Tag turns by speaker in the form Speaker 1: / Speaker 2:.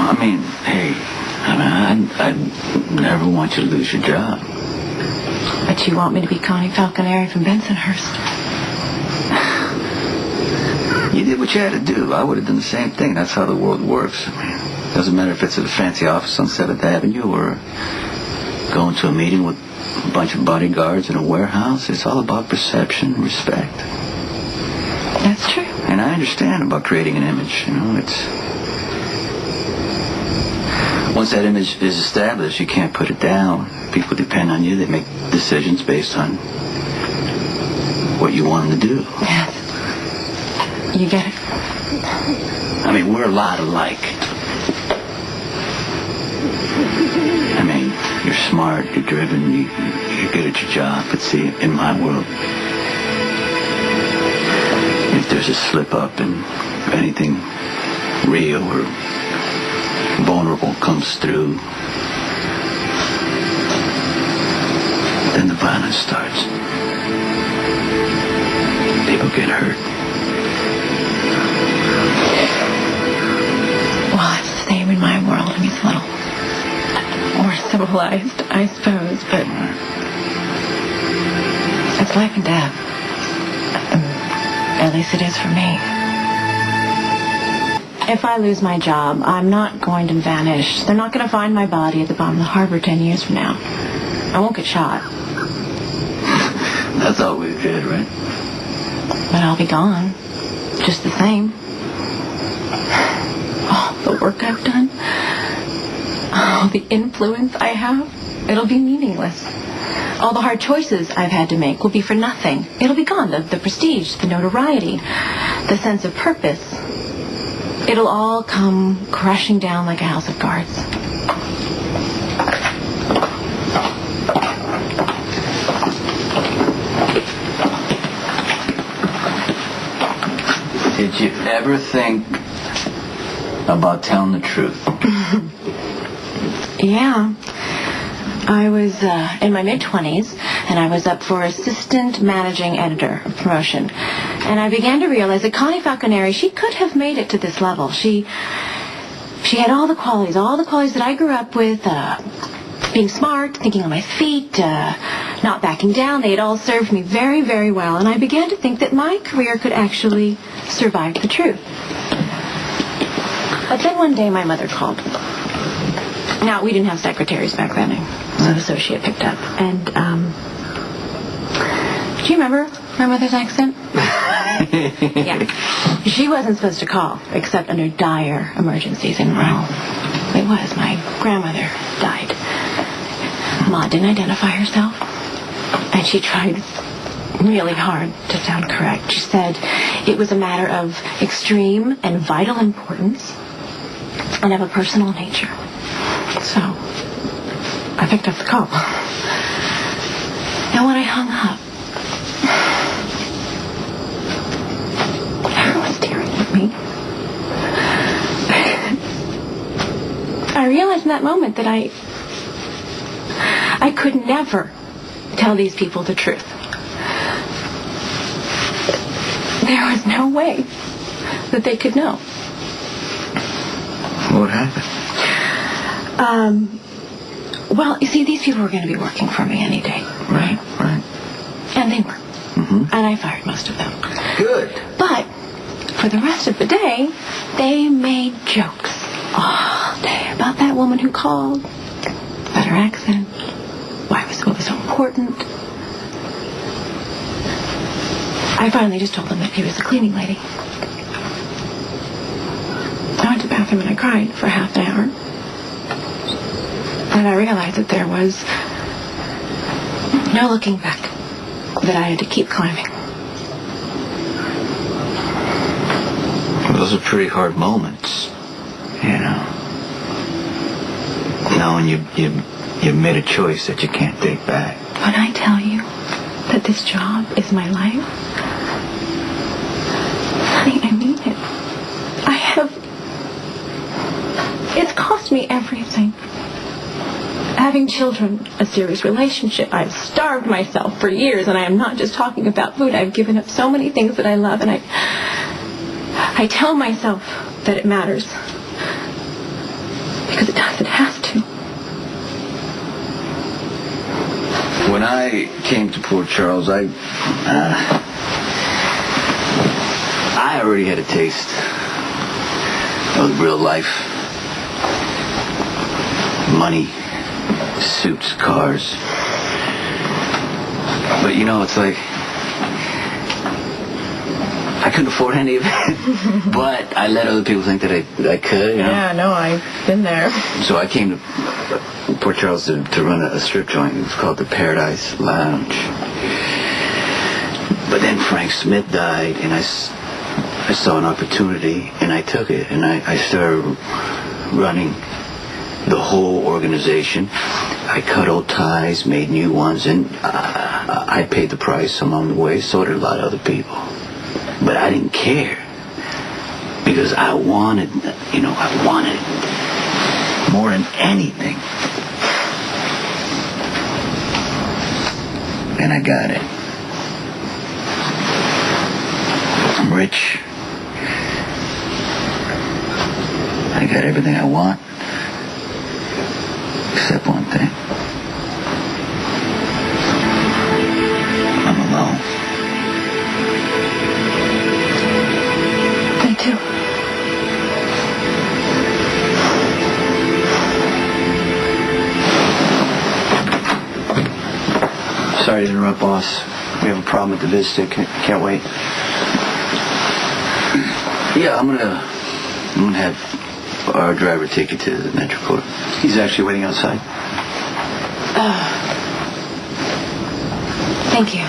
Speaker 1: I mean, hey, I'd never want you to lose your job.
Speaker 2: But you want me to be Connie Falconeri from Bensonhurst.
Speaker 1: You did what you had to do. I would have done the same thing. That's how the world works. I mean, doesn't matter if it's at a fancy office on 7th Avenue or going to a meeting with a bunch of bodyguards in a warehouse. It's all about perception and respect.
Speaker 2: That's true.
Speaker 1: And I understand about creating an image. You know, it's... Once that image is established, you can't put it down. People depend on you. They make decisions based on what you want them to do.
Speaker 2: Yes. You get it?
Speaker 1: I mean, we're a lot alike. I mean, you're smart, you're driven, you're good at your job. But see, in my world, if there's a slip-up and anything real or vulnerable comes through, then the violence starts. People get hurt.
Speaker 2: Well, it's the same in my world. I mean, it's a little more civilized, I suppose, but it's life and death. At least it is for me. If I lose my job, I'm not going to vanish. They're not going to find my body at the bottom of the harbor 10 years from now. I won't get shot.
Speaker 1: That's all we did, right?
Speaker 2: But I'll be gone. Just the same. All the work I've done, all the influence I have, it'll be meaningless. All the hard choices I've had to make will be for nothing. It'll be gone. The prestige, the notoriety, the sense of purpose. It'll all come crashing down like a house of cards.
Speaker 1: Did you ever think about telling the truth?
Speaker 2: Yeah. I was in my mid-20s, and I was up for assistant managing editor promotion. And I began to realize that Connie Falconeri, she could have made it to this level. She had all the qualities that I grew up with, being smart, thinking on my feet, not backing down. They had all served me very, very well. And I began to think that my career could actually survive the truth. But then one day my mother called. Now, we didn't have secretaries back then. I was an associate picked up. And, do you remember my mother's accent? Yeah. She wasn't supposed to call, except under dire emergencies. And, well, it was. My grandmother died. Ma didn't identify herself. And she tried really hard to sound correct. She said it was a matter of extreme and vital importance and of a personal nature. So, I picked up the call. And when I hung up, everyone was staring at me. I realized in that moment that I could never tell these people the truth. There was no way that they could know.
Speaker 1: What happened?
Speaker 2: Well, you see, these people were going to be working for me any day.
Speaker 1: Right.
Speaker 2: And they were.
Speaker 1: Mm-hmm.
Speaker 2: And I fired most of them.
Speaker 1: Good.
Speaker 2: But for the rest of the day, they made jokes all day about that woman who called, about her accent, why it was so important. I finally just told them that he was a cleaning lady. I went to the bathroom and I cried for half an hour. And I realized that there was no looking back, that I had to keep climbing.
Speaker 1: Those are pretty hard moments, you know. Knowing you made a choice that you can't take back.
Speaker 2: When I tell you that this job is my life, honey, I mean it. It's cost me everything. Having children, a serious relationship. I've starved myself for years, and I am not just talking about food. I've given up so many things that I love, and I tell myself that it matters. Because it does. It has to.
Speaker 1: When I came to Port Charles, I already had a taste of real life. Money, suits, cars. But it's like I couldn't afford any of it. But I let other people think that I could,
Speaker 2: Yeah, no, I've been there.
Speaker 1: So I came to Port Charles to run a strip joint. It was called the Paradise Lounge. But then Frank Smith died, and I saw an opportunity, and I took it, and I started running the whole organization. I cut old ties, made new ones, and I paid the price along the way. So did a lot of other people. But I didn't care, because I wanted it more than anything. And I got it. I'm rich. I got everything I want. Except one thing. I'm alone.
Speaker 2: Me too.
Speaker 3: Sorry to interrupt, boss. We have a problem at the Viz stick. Can't wait.
Speaker 1: Yeah, I'm gonna have our driver take you to the Metro Court.
Speaker 3: He's actually waiting outside.
Speaker 2: Thank you.